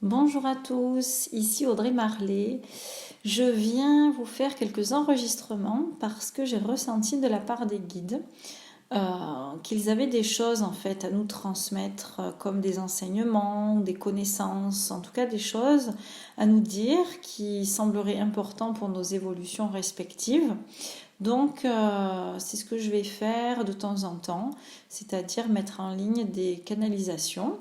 Bonjour à tous, ici Audrey Marlet. Je viens vous faire quelques enregistrements parce que j'ai ressenti de la part des guides qu'ils avaient des choses en fait à nous transmettre comme des enseignements, des connaissances, en tout cas des choses à nous dire qui sembleraient importantes pour nos évolutions respectives. Donc c'est ce que je vais faire de temps en temps, c'est-à-dire mettre en ligne des canalisations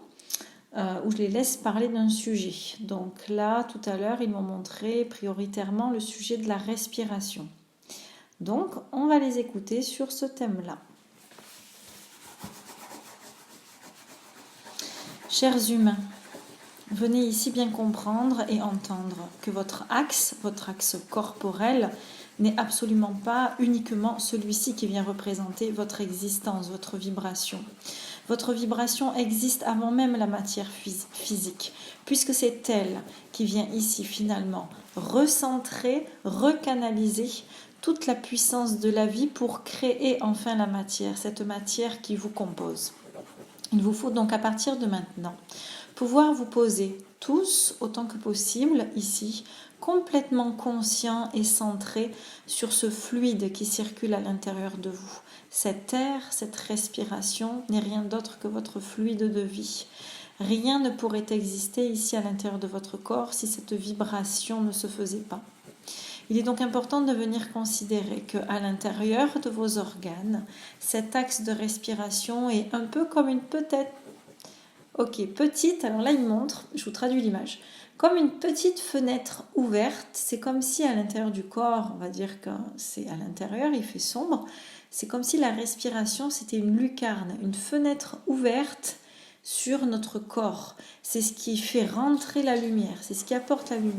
où je les laisse parler d'un sujet. Donc là, tout à l'heure, ils m'ont montré prioritairement le sujet de la respiration. Donc, on va les écouter sur ce thème-là. Chers humains, venez ici bien comprendre et entendre que votre axe corporel, n'est absolument pas uniquement celui-ci qui vient représenter votre existence, votre vibration. Votre vibration existe avant même la matière physique, puisque c'est elle qui vient ici finalement recentrer, recanaliser toute la puissance de la vie pour créer enfin la matière, cette matière qui vous compose. Il vous faut donc à partir de maintenant pouvoir vous poser tous autant que possible ici, complètement conscient et centré sur ce fluide qui circule à l'intérieur de vous. Cet air, cette respiration n'est rien d'autre que votre fluide de vie. Rien ne pourrait exister ici à l'intérieur de votre corps si cette vibration ne se faisait pas. Il est donc important de venir considérer qu'à l'intérieur de vos organes, cet axe de respiration est un peu comme une petite, alors là il montre, je vous traduis l'image, comme une petite fenêtre ouverte, c'est comme si à l'intérieur du corps, on va dire que c'est à l'intérieur, il fait sombre, c'est comme si la respiration c'était une lucarne, une fenêtre ouverte sur notre corps. C'est ce qui fait rentrer la lumière, c'est ce qui apporte la lumière.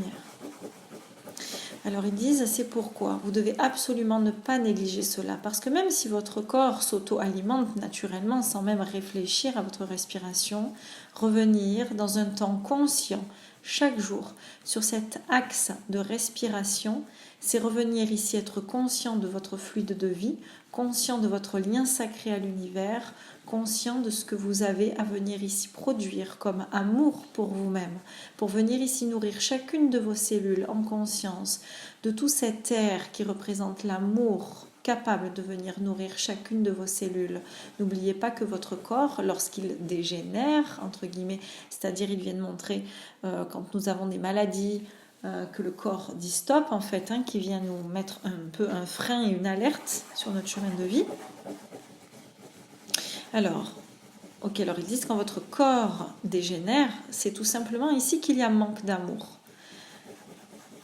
Alors ils disent, c'est pourquoi vous devez absolument ne pas négliger cela, parce que même si votre corps s'auto-alimente naturellement sans même réfléchir à votre respiration, revenir dans un temps conscient chaque jour sur cet axe de respiration, c'est revenir ici être conscient de votre fluide de vie, conscient de votre lien sacré à l'univers, conscient de ce que vous avez à venir ici produire comme amour pour vous-même, pour venir ici nourrir chacune de vos cellules en conscience de tout cet air qui représente l'amour capable de venir nourrir chacune de vos cellules. N'oubliez pas que votre corps, lorsqu'il dégénère, entre guillemets, c'est-à-dire il vient de montrer quand nous avons des maladies, que le corps dit stop en fait, qui vient nous mettre un peu un frein et une alerte sur notre chemin de vie. Alors ils disent quand votre corps dégénère, c'est tout simplement ici qu'il y a manque d'amour.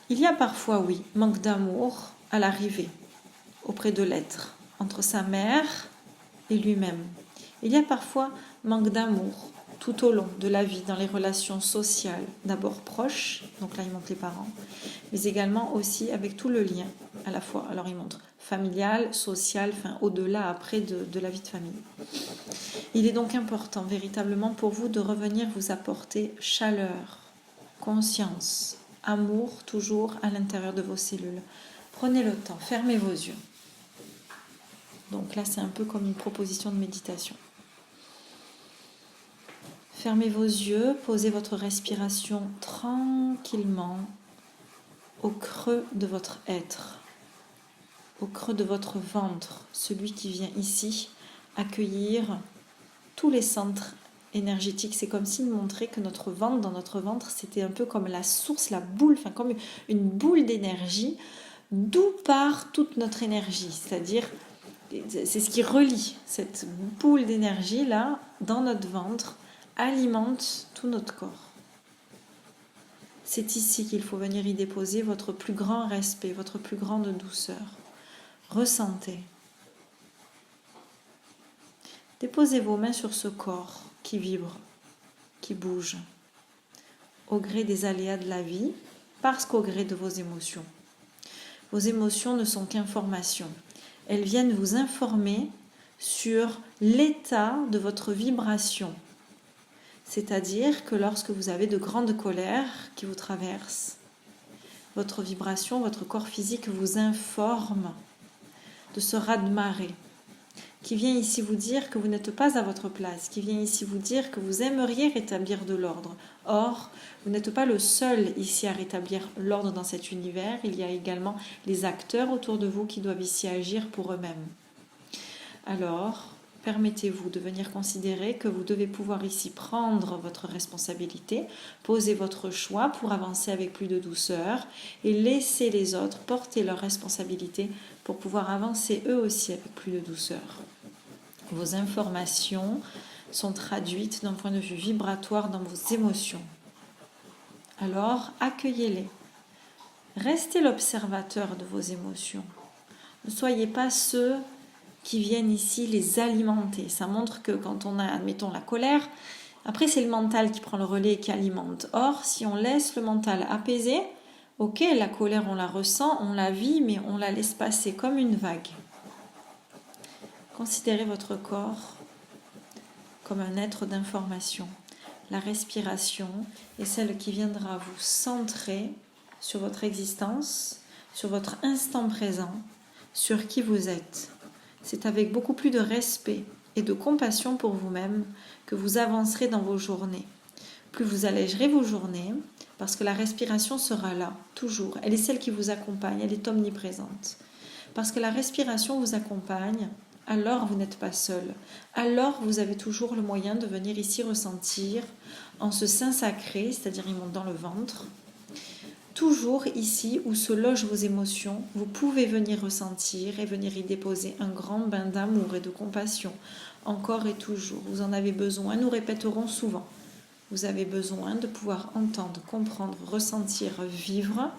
Il y a parfois, oui, manque d'amour à l'arrivée, auprès de l'être, entre sa mère et lui-même. Il y a parfois manque d'amour tout au long de la vie, dans les relations sociales, d'abord proches, donc là il montre les parents, mais également aussi avec tout le lien à la fois. Alors il montre familial, social, au-delà après de la vie de famille. Il est donc important véritablement pour vous de revenir vous apporter chaleur, conscience, amour toujours à l'intérieur de vos cellules. Prenez le temps, fermez vos yeux. Donc là c'est un peu comme une proposition de méditation. Fermez vos yeux, posez votre respiration tranquillement au creux de votre être, au creux de votre ventre, celui qui vient ici accueillir tous les centres énergétiques. C'est comme s'il montrait que dans notre ventre, c'était un peu comme la source, la boule, comme une boule d'énergie, d'où part toute notre énergie. C'est-à-dire, c'est ce qui relie cette boule d'énergie là dans notre ventre, alimente tout notre corps. C'est ici qu'il faut venir y déposer votre plus grand respect, votre plus grande douceur. Ressentez. Déposez vos mains sur ce corps qui vibre, qui bouge, au gré des aléas de la vie, parce qu'au gré de vos émotions. Vos émotions ne sont qu'informations. Elles viennent vous informer sur l'état de votre vibration. C'est-à-dire que lorsque vous avez de grandes colères qui vous traversent, votre vibration, votre corps physique vous informe de ce raz-de-marée. qui vient ici vous dire que vous n'êtes pas à votre place, qui vient ici vous dire que vous aimeriez rétablir de l'ordre. Or, vous n'êtes pas le seul ici à rétablir l'ordre dans cet univers, il y a également les acteurs autour de vous qui doivent ici agir pour eux-mêmes. Alors, permettez-vous de venir considérer que vous devez pouvoir ici prendre votre responsabilité, poser votre choix pour avancer avec plus de douceur et laisser les autres porter leurs responsabilités pour pouvoir avancer eux aussi avec plus de douceur. Vos informations sont traduites d'un point de vue vibratoire dans vos émotions. Alors, accueillez-les. Restez l'observateur de vos émotions. Ne soyez pas ceux qui viennent ici les alimenter. Ça montre que quand on a, admettons, la colère, après c'est le mental qui prend le relais et qui alimente. Or, si on laisse le mental apaiser, ok, la colère on la ressent, on la vit, mais on la laisse passer comme une vague. Considérez votre corps comme un être d'information. La respiration est celle qui viendra vous centrer sur votre existence, sur votre instant présent, sur qui vous êtes. C'est avec beaucoup plus de respect et de compassion pour vous-même que vous avancerez dans vos journées. Plus vous allégerez vos journées, parce que la respiration sera là, toujours. Elle est celle qui vous accompagne, elle est omniprésente. Parce que la respiration vous accompagne, alors vous n'êtes pas seul. Alors vous avez toujours le moyen de venir ici ressentir en ce sein sacré, c'est-à-dire il monte dans le ventre. Toujours ici où se logent vos émotions, vous pouvez venir ressentir et venir y déposer un grand bain d'amour et de compassion, encore et toujours. Vous en avez besoin, nous répéterons souvent. Vous avez besoin de pouvoir entendre, comprendre, ressentir, vivre,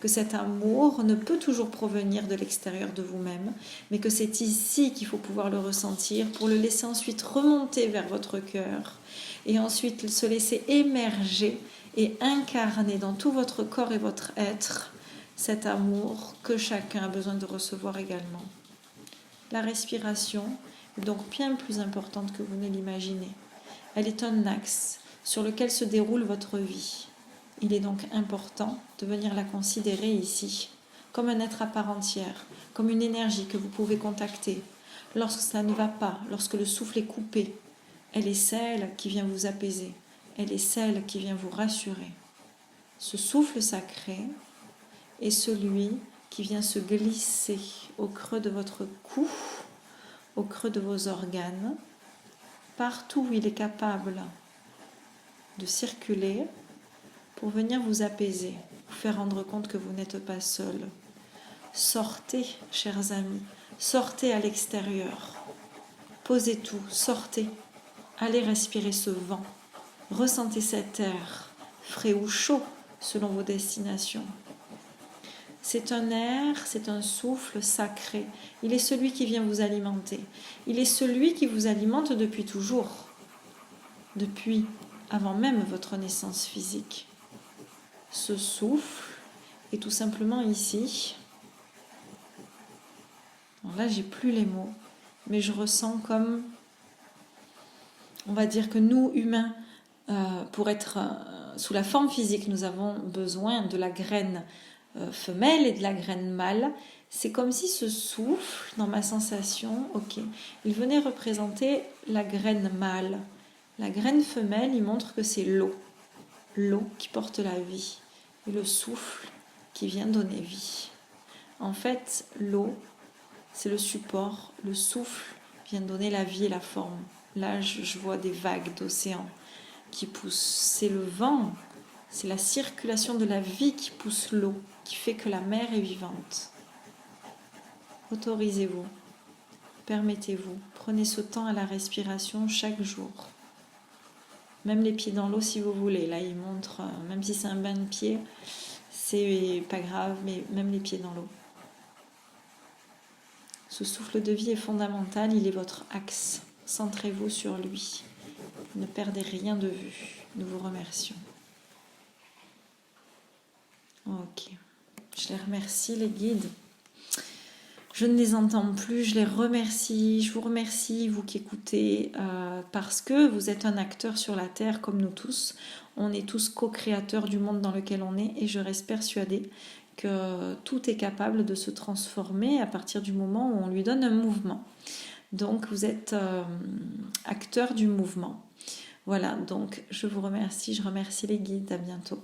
que cet amour ne peut toujours provenir de l'extérieur de vous-même, mais que c'est ici qu'il faut pouvoir le ressentir pour le laisser ensuite remonter vers votre cœur et ensuite se laisser émerger et incarner dans tout votre corps et votre être cet amour que chacun a besoin de recevoir également. La respiration est donc bien plus importante que vous ne l'imaginez. Elle est un axe sur lequel se déroule votre vie. Il est donc important de venir la considérer ici comme un être à part entière, comme une énergie que vous pouvez contacter. Lorsque ça ne va pas, lorsque le souffle est coupé, elle est celle qui vient vous apaiser, elle est celle qui vient vous rassurer. Ce souffle sacré est celui qui vient se glisser au creux de votre cou, au creux de vos organes, partout où il est capable de circuler pour venir vous apaiser, vous faire rendre compte que vous n'êtes pas seul. Sortez, chers amis, sortez à l'extérieur, posez tout, sortez, allez respirer ce vent, ressentez cet air, frais ou chaud selon vos destinations. C'est un air, c'est un souffle sacré. Il est celui qui vient vous alimenter. Il est celui qui vous alimente depuis toujours, depuis avant même votre naissance physique. Ce souffle est tout simplement ici. Alors là, j'ai plus les mots, mais je ressens comme, on va dire que nous, humains, pour être sous la forme physique, nous avons besoin de la graine femelle et de la graine mâle. C'est comme si ce souffle, dans ma sensation, il venait représenter la graine mâle. La graine femelle, il montre que c'est l'eau qui porte la vie, et le souffle qui vient donner vie. En fait, l'eau, c'est le support, le souffle vient donner la vie et la forme. Là, je vois des vagues d'océan qui poussent. C'est le vent, c'est la circulation de la vie qui pousse l'eau, qui fait que la mer est vivante. Autorisez-vous, permettez-vous, prenez ce temps à la respiration chaque jour. Même les pieds dans l'eau si vous voulez. Là, il montre, même si c'est un bain de pieds, c'est pas grave, mais même les pieds dans l'eau. Ce souffle de vie est fondamental, il est votre axe. Centrez-vous sur lui. Ne perdez rien de vue. Nous vous remercions. Ok. Je les remercie, les guides. Je ne les entends plus, je les remercie. Je vous remercie, vous qui écoutez, parce que vous êtes un acteur sur la Terre comme nous tous. On est tous co-créateurs du monde dans lequel on est et je reste persuadée que tout est capable de se transformer à partir du moment où on lui donne un mouvement. Donc vous êtes acteur du mouvement. Voilà, donc je vous remercie, je remercie les guides, à bientôt.